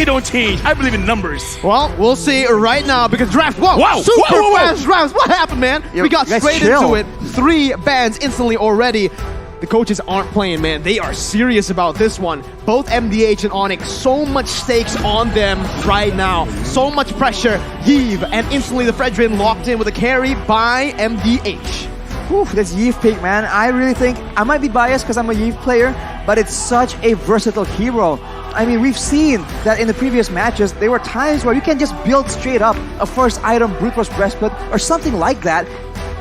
they don't change. I believe in numbers. Well, we'll see right now because draft. Whoa! Wow, Super whoa. fast drafts. What happened, man? We got straight into it. 3 bans instantly already. The coaches aren't playing, man. They are serious about this one. Both MDH and ONIC, so much stakes on them right now. So much pressure. Yves, and instantly the Fredrin locked in with a carry by MDH. Whew, this Yves pick, man. I really think, I might be biased because I'm a Yves player, but it's such a versatile hero. I mean, we've seen that in the previous matches, there were times where you can just build straight up a first item, Brute Force Breastplate, or something like that,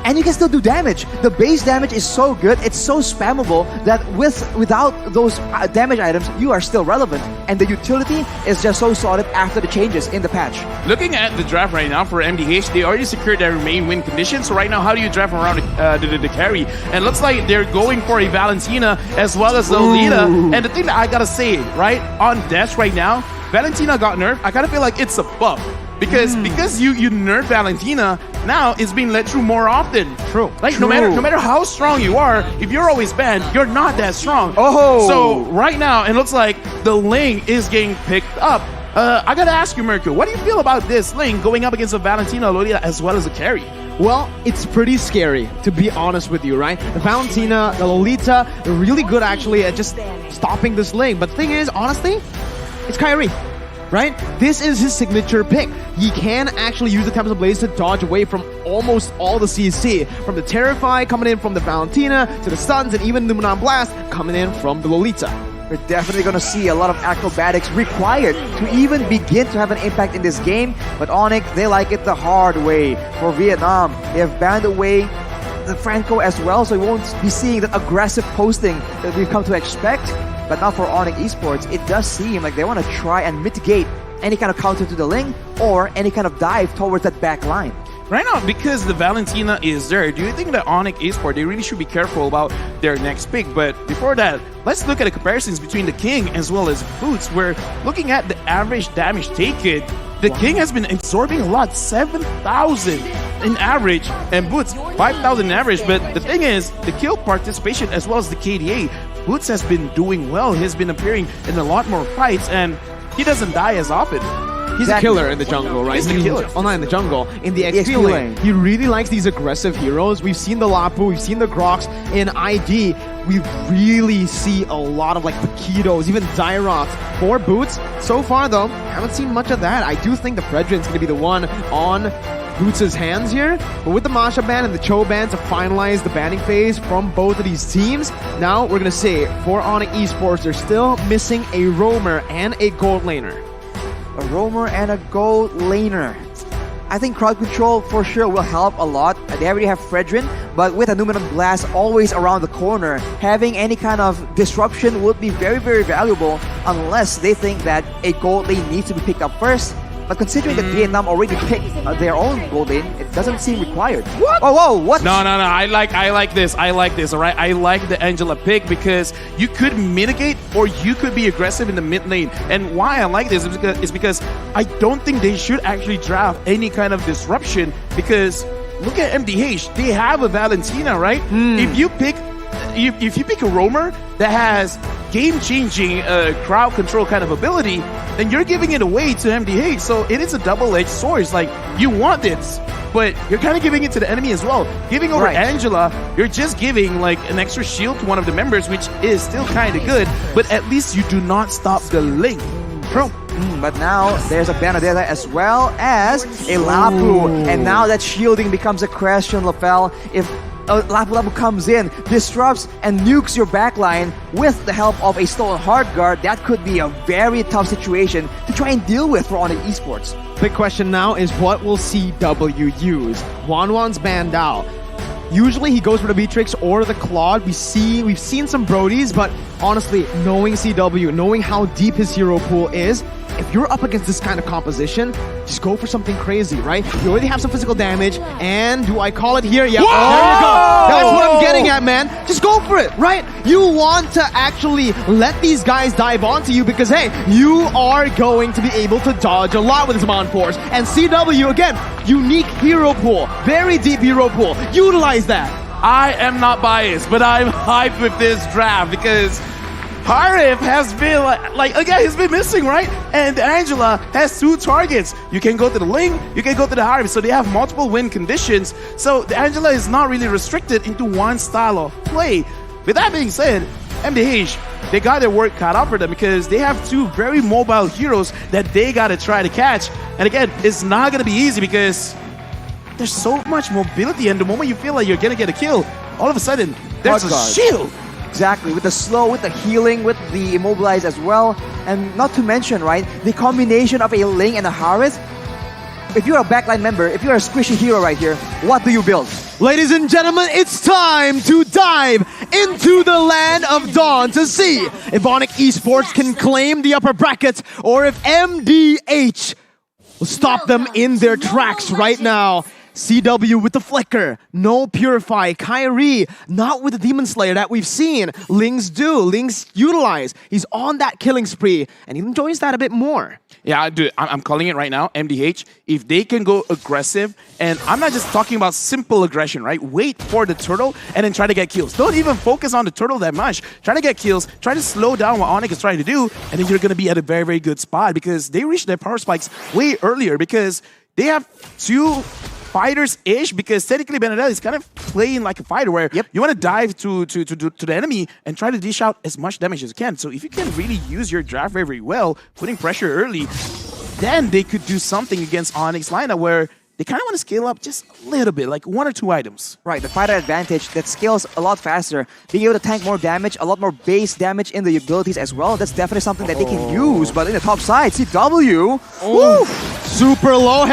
and you can still do damage. The base damage is so good, it's so spammable that without those damage items, you are still relevant. And the utility is just so solid after the changes in the patch. Looking at the draft right now for MDH, they already secured their main win condition. So right now, how do you draft around the carry? And it looks like they're going for a Valentina as well as Lolita. And the thing that I gotta say, right, on Dash right now, Valentina got nerfed. I kind of feel like it's a buff. Because you nerf Valentina, now it's being let through more often. True. Like no matter how strong you are, if you're always banned, you're not that strong. Oh. So right now it looks like the lane is getting picked up. I gotta ask you, Mercury, what do you feel about this lane going up against a Valentina, Lolita, as well as a carry? Well, it's pretty scary, to be honest with you, right? The Valentina, the Lolita, they're really good actually at just stopping this lane. But the thing is, honestly, it's Kyrie. Right? This is his signature pick. He can actually use the Tempest Blaze to dodge away from almost all the CC. From the Terrify coming in from the Valentina, to the Stuns, and even the Numenon Blast coming in from the Lolita. We're definitely going to see a lot of acrobatics required to even begin to have an impact in this game. But ONIC, they like it the hard way. For Vietnam, they have banned away the Franco as well, so we won't be seeing that aggressive posting that we've come to expect. But now for ONIC Esports, it does seem like they want to try and mitigate any kind of counter to the Ling or any kind of dive towards that back line. Right now, because the Valentina is there, do you think that ONIC Esports, they really should be careful about their next pick? But before that, let's look at the comparisons between the King as well as Boots. We're looking at the average damage taken. The King has been absorbing a lot, 7,000 in average, and Boots 5,000 in average. But the thing is, the kill participation as well as the KDA, Boots has been doing well. He's been appearing in a lot more fights, and he doesn't die as often. He's a killer in the jungle, right? He's a killer. Oh, not in the jungle. In the XP lane. He really likes these aggressive heroes. We've seen the Lapu, we've seen the Grox. In ID, we really see a lot of like Paquitos, even Zyrox for Boots. So far, though, haven't seen much of that. I do think the Fredrin's going to be the one on Boots' hands here. But with the Masha ban and the Cho ban to finalize the banning phase from both of these teams, now we're going to say for ONIC Esports, they're still missing a roamer and a gold laner. A roamer and a gold laner. I think crowd control for sure will help a lot. They already have Fredrin, but with a Numenon Blast always around the corner, having any kind of disruption would be very, very valuable unless they think that a gold lane needs to be picked up first. But considering that Vietnam already picked their own gold lane, it doesn't seem required. What? Oh, whoa, what? No. I like this, all right? I like the Angela pick because you could mitigate or you could be aggressive in the mid lane. And why I like this is because I don't think they should actually draft any kind of disruption because look at MDH. They have a Valentina, right? If you pick a roamer that has game-changing crowd control kind of ability, then you're giving it away to MDH. So it is a double-edged sword. It's like, you want this, but you're kind of giving it to the enemy as well. Giving over Angela, you're just giving like an extra shield to one of the members, which is still kind of good, but at least you do not stop the link. True. But now there's a Benedetta as well as a Lapu. And now that shielding becomes a question, Lafel. If Lapu comes in, disrupts and nukes your backline with the help of a stolen hard guard, that could be a very tough situation to try and deal with for ONIC Esports. Big question now is what will CW use? Wanwan's banned out. Usually he goes for the Beatrix or the Claude. We've seen some Brodies, but honestly, knowing CW, knowing how deep his hero pool is, if you're up against this kind of composition, just go for something crazy, right? You already have some physical damage, and do I call it here? Yeah, there you go. That's what I'm getting at, man. Just go for it, right? You want to actually let these guys dive onto you because, hey, you are going to be able to dodge a lot with Zaman Force. And CW, again, unique hero pool, very deep hero pool. Utilize that. I am not biased, but I'm hyped with this draft because Harif has been like again, he's been missing, right? And Angela has 2 targets. You can go to the Ling, you can go to the Harif, so they have multiple win conditions. So the Angela is not really restricted into one style of play. With that being said, MDH, they got their work cut out for them because they have 2 very mobile heroes that they got to try to catch. And again, it's not going to be easy because there's so much mobility, and the moment you feel like you're going to get a kill, all of a sudden, there's a shield. Exactly, with the slow, with the healing, with the immobilize as well. And not to mention, right, the combination of a Ling and a Harith. If you're a backline member, if you're a squishy hero right here, what do you build? Ladies and gentlemen, it's time to dive into the land of Dawn to see if ONIC Esports can claim the upper brackets or if MDH will stop them in their tracks right now. CW with the Flicker, no Purify, Kyrie, not with the Demon Slayer that we've seen. Ling's do, Ling's utilize. He's on that killing spree, and he enjoys that a bit more. Yeah, dude, I'm calling it right now, MDH. If they can go aggressive, and I'm not just talking about simple aggression, right? Wait for the turtle and then try to get kills. Don't even focus on the turtle that much. Try to get kills, try to slow down what ONIC is trying to do, and then you're going to be at a very, very good spot because they reached their power spikes way earlier because they have 2 fighters-ish, because technically Benedetta is kind of playing like a fighter where you want to dive to the enemy and try to dish out as much damage as you can. So if you can really use your draft very, very well, putting pressure early, then they could do something against ONIC's lineup where they kind of want to scale up just a little bit, like 1 or 2 items. Right, the fighter advantage that scales a lot faster. Being able to tank more damage, a lot more base damage in the abilities as well. That's definitely something that they can use. But in the top side, CW. Woo! Super low.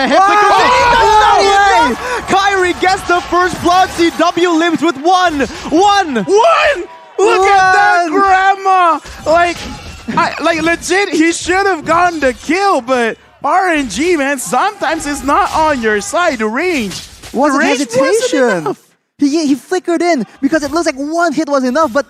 Kyrie gets the first blood. CW lives with 1. Look at that grandma! Like legit, he should have gotten the kill, but RNG, man, sometimes it's not on your side. The range Wasn't hesitation. He flickered in because it looks like 1 hit was enough, but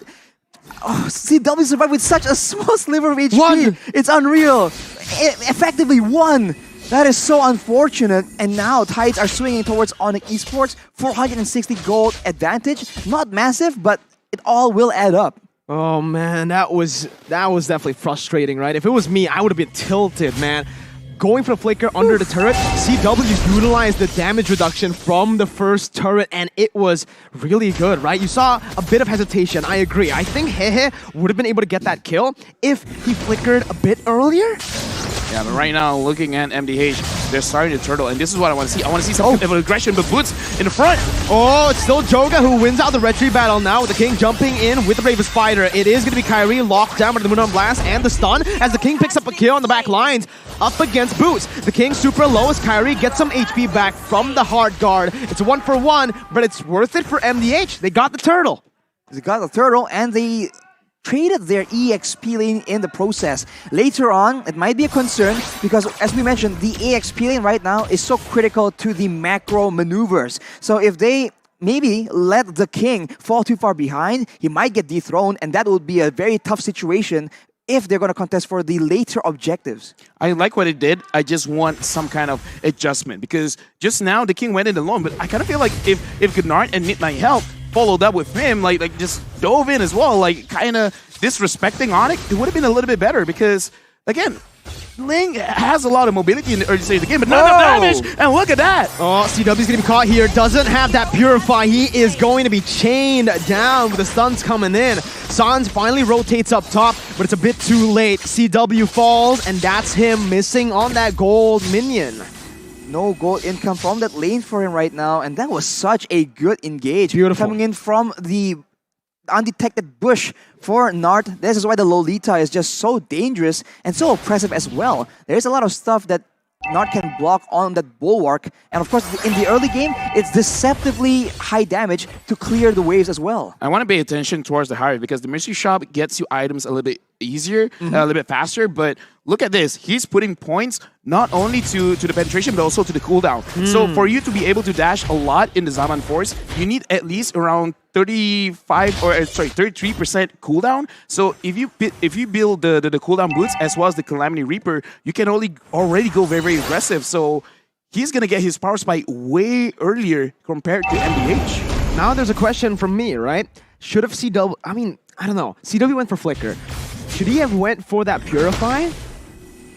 CW survived with such a small sliver of HP. 1. It's unreal. Effectively 1. That is so unfortunate. And now tides are swinging towards ONIC Esports. 460 gold advantage. Not massive, but it all will add up. Oh man, that was definitely frustrating, right? If it was me, I would have been tilted, man. Going for the flicker under the turret, CW utilized the damage reduction from the first turret, and it was really good, right? You saw a bit of hesitation, I agree. I think Hehe would have been able to get that kill if he flickered a bit earlier. Yeah, but right now, looking at MDH, they're starting to turtle, and this is what I want to see. I want to see some kind of aggression, but Boots in the front. Oh, it's still Joga who wins out the Red Tree battle now with the King jumping in with the Bravest Spider. It is going to be Kyrie locked down by the Moon on Blast and the stun as the King picks up a kill on the back lines up against Boots. The King super low as Kyrie gets some HP back from the hard guard. It's a 1-for-1, but it's worth it for MDH. They got the turtle. They got the turtle, and they traded their EXP lane in the process. Later on, it might be a concern because, as we mentioned, the EXP lane right now is so critical to the macro maneuvers. So if they maybe let the King fall too far behind, he might get dethroned, and that would be a very tough situation if they're going to contest for the later objectives. I like what it did. I just want some kind of adjustment because just now the King went in alone, but I kind of feel like if Gnart and Midnight helped, followed up with him, like just dove in as well, like kind of disrespecting ONIC, it would have been a little bit better because, again, Ling has a lot of mobility in the early stage of the game, but not enough damage, and look at that! Oh, CW's gonna be caught here, doesn't have that Purify, he is going to be chained down with the stuns coming in. Sans finally rotates up top, but it's a bit too late. CW falls, and that's him missing on that gold minion. No gold income from that lane for him right now, and that was such a good engage. Beautiful. Coming in from the undetected bush for Nart. This is why the Lolita is just so dangerous and so oppressive as well. There's a lot of stuff that Nart can block on that bulwark, and of course in the early game, it's deceptively high damage to clear the waves as well. I want to pay attention towards the Harry because the mystery shop gets you items a little bit easier, a little bit faster, but look at this. He's putting points not only to the penetration, but also to the cooldown. So for you to be able to dash a lot in the Zaman Force, you need at least around 33% cooldown. So if you build the cooldown boots as well as the Calamity Reaper, you can already go very, very aggressive. So he's going to get his power spike way earlier compared to MDH. Now there's a question from me, right? Should have CW, I mean, I don't know. CW went for Flicker. Should he have went for that Purify?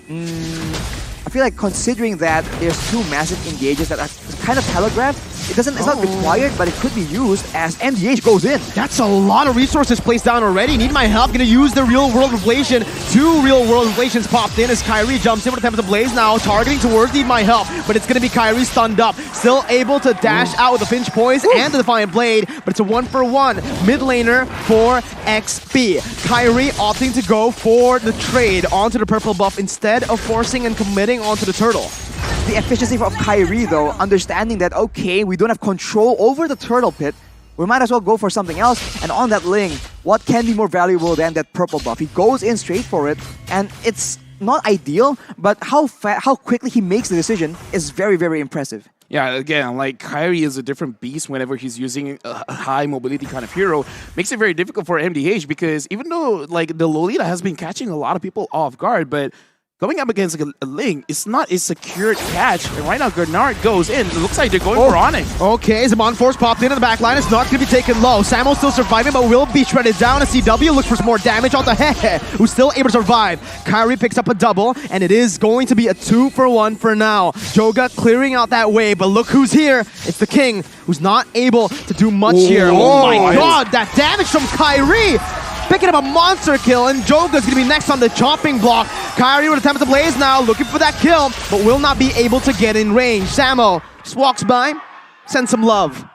I feel like considering that there's two massive engages that are kind of telegraphed, it's not required, but it could be used as MDH goes in. That's a lot of resources placed down already. Need my help. Gonna use the real world revelation. 2 real world revelations popped in as Kyrie jumps in with the Tempest Blaze now, targeting towards Need My Help, but it's gonna be Kyrie stunned up. Still able to dash out with the Finch Poise and the Defiant Blade, but it's a 1-for-1. Mid laner for XP. Kyrie opting to go for the trade onto the purple buff instead of forcing and committing onto the turtle. The efficiency of Kyrie, though, understanding that, okay, we don't have control over the turtle pit, we might as well go for something else. And on that Ling, what can be more valuable than that purple buff? He goes in straight for it, and it's not ideal, but how quickly he makes the decision is very, very impressive. Yeah, again, like Kyrie is a different beast whenever he's using a high mobility kind of hero. Makes it very difficult for MDH because even though like the Lolita has been catching a lot of people off guard, but going up against a Ling, it's not a secured catch. And right now, Gernard goes in. It looks like they're going for ONIC. Okay, Zaman Force popped into the back line. It's not going to be taken low. Samo's still surviving, but will be shredded down. A CW looks for some more damage onto Hehe, who's still able to survive. Kyrie picks up a double, and it is going to be a 2-for-1 for now. Joga clearing out that way, but look who's here. It's the King, who's not able to do much here. Oh my god, that damage from Kyrie! Picking up a monster kill, and Joga's gonna be next on the chopping block. Kyrie with attempts to blaze now, looking for that kill, but will not be able to get in range. Samo just walks by, sends some love.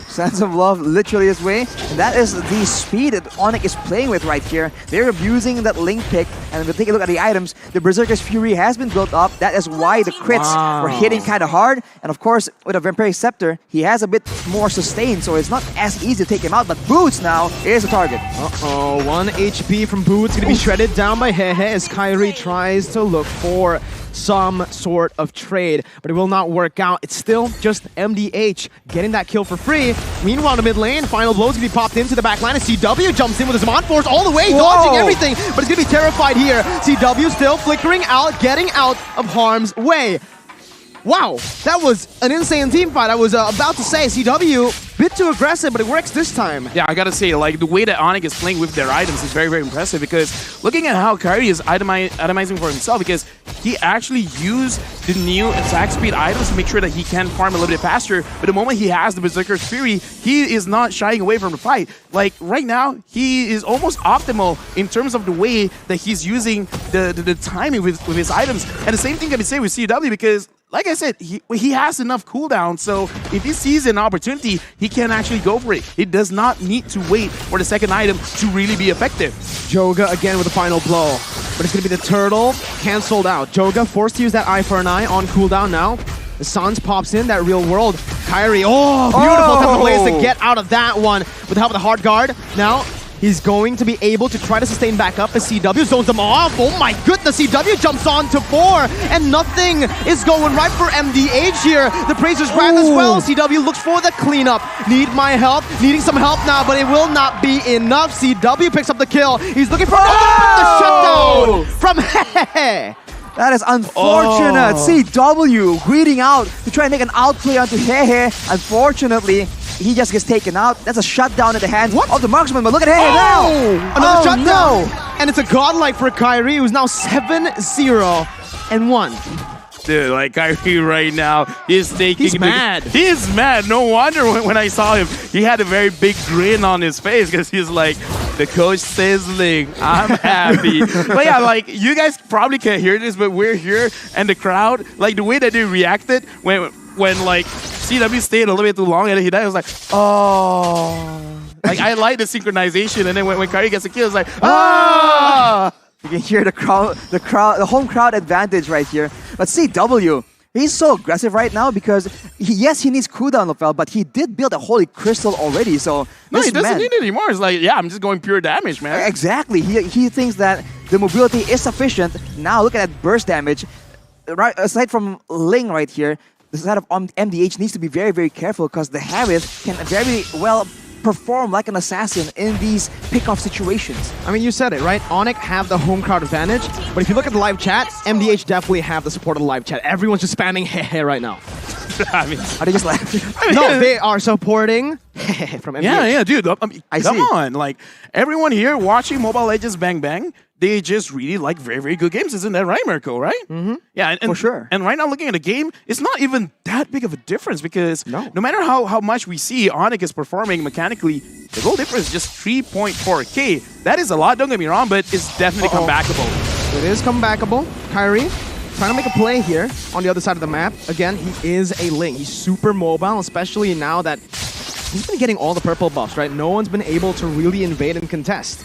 Sense of love literally his way, and that is the speed that ONIC is playing with right here. They're abusing that Link pick, and if we take a look at the items, the Berserker's Fury has been built up. That is why the crits were hitting kind of hard, and of course, with a Vampiric Scepter, he has a bit more sustain, so it's not as easy to take him out, but Boots now is a target. 1 HP from Boots, gonna be shredded down by Hehe as Kyrie tries to look for some sort of trade, but it will not work out. It's still just MDH getting that kill for free. Meanwhile, in the mid lane, final blow's gonna be popped into the back line as CW jumps in with his Mon Force all the way, dodging everything, but he's gonna be terrified here. CW still flickering out, getting out of harm's way. Wow, that was an insane team fight. I was about to say, CW, bit too aggressive, but it works this time. Yeah, I gotta say, like, the way that ONIC is playing with their items is very, very impressive because looking at how Kyrie is itemizing for himself, because he actually used the new attack speed items to make sure that he can farm a little bit faster, but the moment he has the Berserker's Fury, he is not shying away from the fight. Like, right now, he is almost optimal in terms of the way that he's using the timing with his items. And the same thing can be said with CW because like I said, he has enough cooldown, so if he sees an opportunity, he can actually go for it. He does not need to wait for the second item to really be effective. Joga again with the final blow, but it's going to be the turtle cancelled out. Joga forced to use that eye for an eye on cooldown now. The Suns pops in, that real world. Kyrie, beautiful Temple Blaze to get out of that one with the help of the hard guard. Now, he's going to be able to try to sustain back up as CW zones them off. Oh my goodness, CW jumps on to 4, and nothing is going right for MDH here. The Praisers grab as well. CW looks for the cleanup. Need my help, needing some help now, but it will not be enough. CW picks up the kill. He's looking for the shutdown from Hehe. That is unfortunate. CW greeting out to try and make an outplay onto Hehe. Unfortunately, he just gets taken out. That's a shutdown at the hands of the marksman, but look at Hehe now! Another shutdown! No. And it's a godlike for Kyrie, who's now 7-0-1. Dude, like Kyrie right now is taking... He's mad. He's mad. No wonder when I saw him, he had a very big grin on his face because he's like, the coach says Ling, I'm happy. But yeah, like, you guys probably can't hear this, but we're here, and the crowd, like, the way that they reacted when like, CW stayed a little bit too long, and he died, I was like, oh. Like, I like the synchronization, and then when Kyrie gets a kill, it's like, ah! You can hear the home crowd advantage right here. But CW, he's so aggressive right now because, yes, he needs cooldown, Lofel, but he did build a Holy Crystal already, so... No, he doesn't need it anymore. It's like, yeah, I'm just going pure damage, man. Exactly. He thinks that the mobility is sufficient. Now, look at that burst damage. Right, aside from Ling right here, the side of MDH needs to be very, very careful because the Harith can very well perform like an assassin in these pick-off situations. I mean, you said it, right? ONIC have the home crowd advantage, but if you look at the live chat, MDH definitely have the support of the live chat. Everyone's just spamming Hehe right now. I mean, Are they just laughing? No, they are supporting from MDH. yeah, dude. I mean, I come see. on. Like, everyone here watching Mobile Legends Bang Bang, they just really like very, very good games. Isn't that right, Mirko, right? Mm-hmm. Yeah, and, For sure. And right now, looking at the game, it's not even that big of a difference because No. no matter how much we see ONIC is performing mechanically, the goal difference is just 3.4K. That is a lot, don't get me wrong, but it's definitely comebackable. It is comebackable. Kyrie trying to make a play here on the other side of the map. Again, he is a Ling. He's super mobile, especially now that he's been getting all the purple buffs, right? No one's been able to really invade and contest.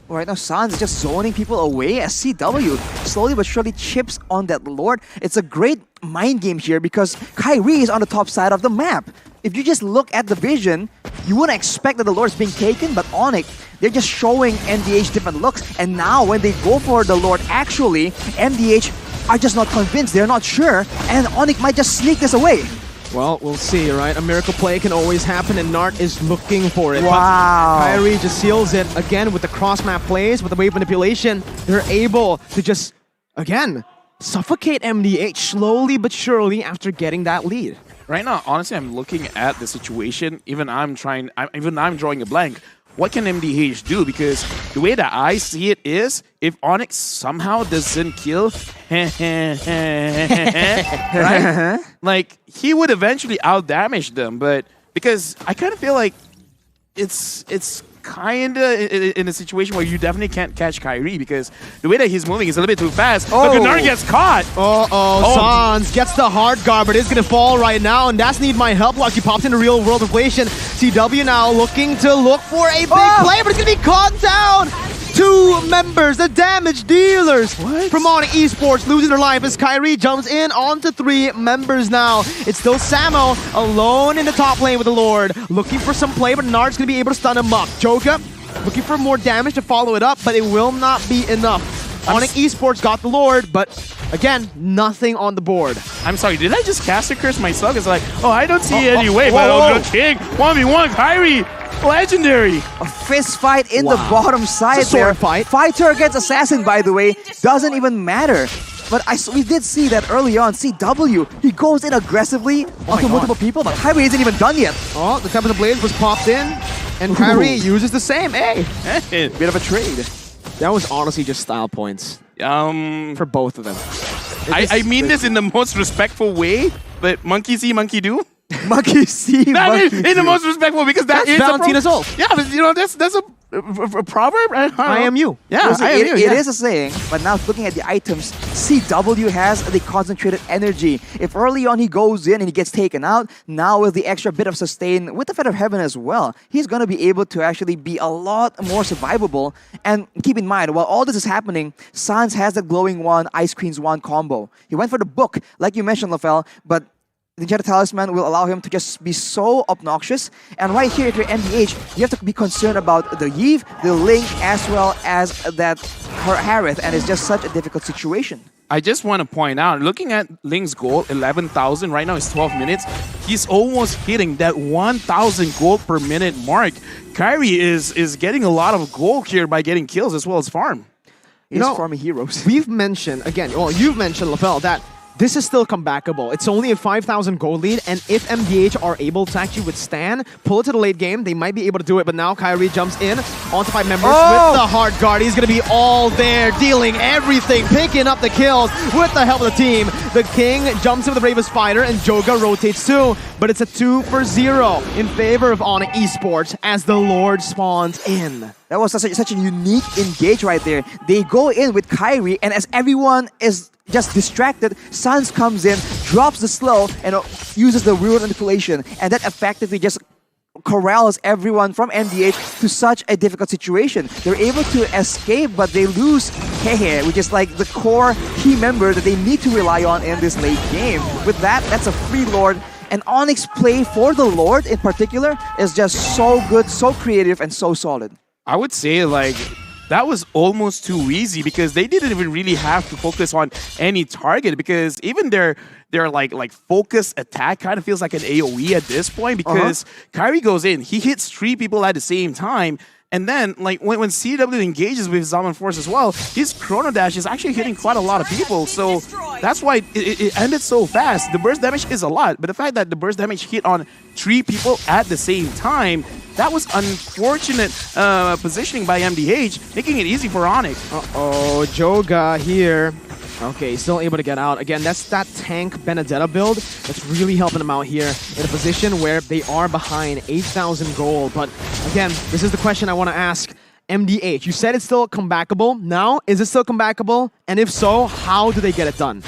Right now, Sans is just zoning people away as CW slowly but surely chips on that Lord. It's a great mind game here because Kyrie is on the top side of the map. If you just look at the vision, you wouldn't expect that the Lord is being taken, but ONIC, they're just showing MDH different looks. And now when they go for the Lord, actually, MDH are just not convinced. They're not sure. And ONIC might just sneak this away. Well, we'll see, right? A miracle play can always happen, and Nart is looking for it. Wow. But Kyrie just seals it again with the cross-map plays, with the wave manipulation. They're able to just, again, suffocate MDH slowly but surely after getting that lead. Right now, honestly, I'm looking at the situation. Even I'm drawing a blank. What can MDH do? Because the way that I see it is, if ONIC somehow doesn't kill, right? Like, he would eventually out-damage them. But because I kind of feel like it's kind of in a situation where you definitely can't catch Kyrie because the way that he's moving is a little bit too fast. Oh. But Gunnar gets caught. Sans gets the hard guard, but it's going to fall right now, and that's Need My Help Block. He pops into real-world inflation. CW now looking to look for a big play, but it's going to be caught down. 2 members, the damage dealers from ONIC Esports, losing their life as Kyrie jumps in onto 3 members now. It's still Samo alone in the top lane with the Lord, looking for some play, but Nard's going to be able to stun him up. Joga looking for more damage to follow it up, but it will not be enough. ONIC Esports got the Lord, but again, nothing on the board. I'm sorry, did I just cast a curse myself? It's like, oh, I don't see any way, but whoa. the King, 1v1, Kyrie, legendary. A fist fight in the bottom side It's a sword there. fight. Fighter against Assassin, by the way, doesn't even matter. But we did see that early on, CW, he goes in aggressively onto multiple people, but Kyrie isn't even done yet. Oh, the Temple of the Blades was popped in, and Kyrie uses the same. Hey, Bit of a trade. that was honestly just style points for both of them. I mean this in the most respectful way, but monkey see, monkey do. Monkey see, I mean, monkey in the do. most respectful because that That's is Valentina's ult. Yeah, but you know that's a proverb. I am you. Yeah, Listen, I am you. it Yeah. is a saying, but now looking at the items, CW has the concentrated energy. If early on he goes in and he gets taken out, now with the extra bit of sustain, with the Feather of Heaven as well, he's going to be able to actually be a lot more survivable. And keep in mind, while all this is happening, Sans has the Glowing Wand, Ice Queen's Wand combo. He went for the book, like you mentioned, Lafel, but the Enchanted Talisman will allow him to just be so obnoxious. And right here, if you're MDH, you have to be concerned about the Yve, the Ling, as well as that Harith, and it's just such a difficult situation. I just want to point out, looking at Ling's goal, 11,000, right now it's 12 minutes. He's almost hitting that 1,000 gold per minute mark. Kyrie is getting a lot of gold here by getting kills as well as farm. He's know, farming heroes. We've mentioned, again, well, you've mentioned, Lafel, that this is still comebackable. It's only a 5,000 gold lead, and if MDH are able to actually withstand, pull it to the late game, they might be able to do it. But now Kyrie jumps in onto 5 members with the hard guard. He's going to be all there, dealing everything, picking up the kills with the help of the team. The King jumps in with the Bravest Fighter, and Joga rotates too. But it's a 2-for-0 in favor of ONIC Esports as the Lord spawns in. That was such a unique engage right there. They go in with Kyrie, and as everyone is just distracted, Sans comes in, drops the slow, and uses the real manipulation, and that effectively just corrals everyone from MDH to such a difficult situation. They're able to escape, but they lose Hehe, which is like the core key member that they need to rely on in this late game. With that, that's a free Lord. And ONIC's play for the Lord in particular is just so good, so creative, and so solid. I would say like that was almost too easy because they didn't even really have to focus on any target because even their like focus attack kind of feels like an AoE at this point because Kyrie goes in, he hits 3 people at the same time, And then, like, when CW engages with Zaman Force as well, his Chrono Dash is actually hitting quite a lot of people. So that's why it ended so fast. The burst damage is a lot, but the fact that the burst damage hit on 3 people at the same time, that was unfortunate positioning by MDH, making it easy for ONIC. Uh-oh, Joga here. Okay, still able to get out. Again, that's that tank Benedetta build that's really helping them out here in a position where they are behind 8,000 gold. But again, this is the question I want to ask MDH. You said it's still comebackable. Now, is it still comebackable? And if so, how do they get it done?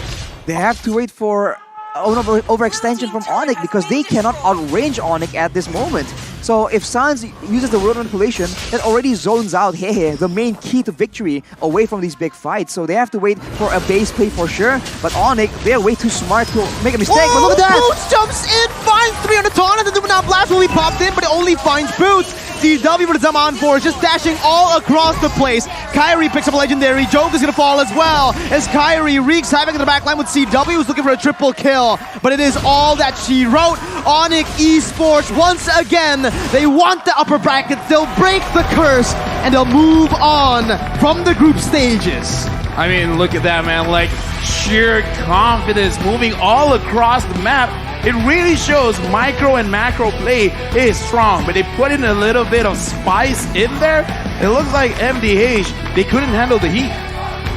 They have to wait for overextension from ONIC because they cannot outrange ONIC at this moment. So if Sans uses the world manipulation, that already zones out Hehe, the main key to victory, away from these big fights. So they have to wait for a base play for sure. But ONIC, they're way too smart to make a mistake. But look at that! Boots jumps in, finds 3 on the taunt, and the Dumanat Blast will be popped in, but it only finds Boots. CW with Zaman Force just dashing all across the place. Kyrie picks up a legendary. Joker's gonna fall as well as Kyrie wreaks havoc in the backline with CW, who's looking for a triple kill. But it is all that she wrote. ONIC Esports, once again, they want the upper brackets. They'll break the curse and they'll move on from the group stages. I mean, look at that, man. Like, sheer confidence moving all across the map. It really shows micro and macro play is strong, but they put in a little bit of spice in there. It looks like MDH, they couldn't handle the heat.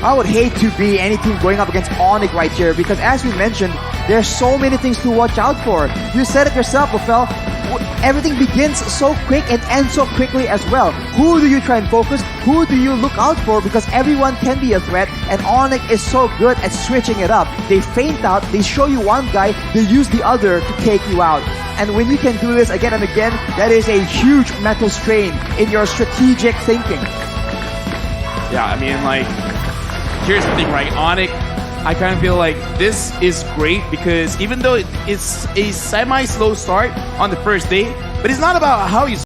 I would hate to be any team going up against ONIC right here because as we mentioned, there's so many things to watch out for. You said it yourself, Rafael. Everything begins so quick and ends so quickly as well. Who do you try and focus? Who do you look out for? Because everyone can be a threat, and ONIC is so good at switching it up. They feint out, they show you one guy, they use the other to take you out. And when you can do this again and again, that is a huge mental strain in your strategic thinking. Yeah, I mean, like, here's the thing, right? ONIC, I kind of feel like this is great because even though it's a semi-slow start on the first day, but it's not about how you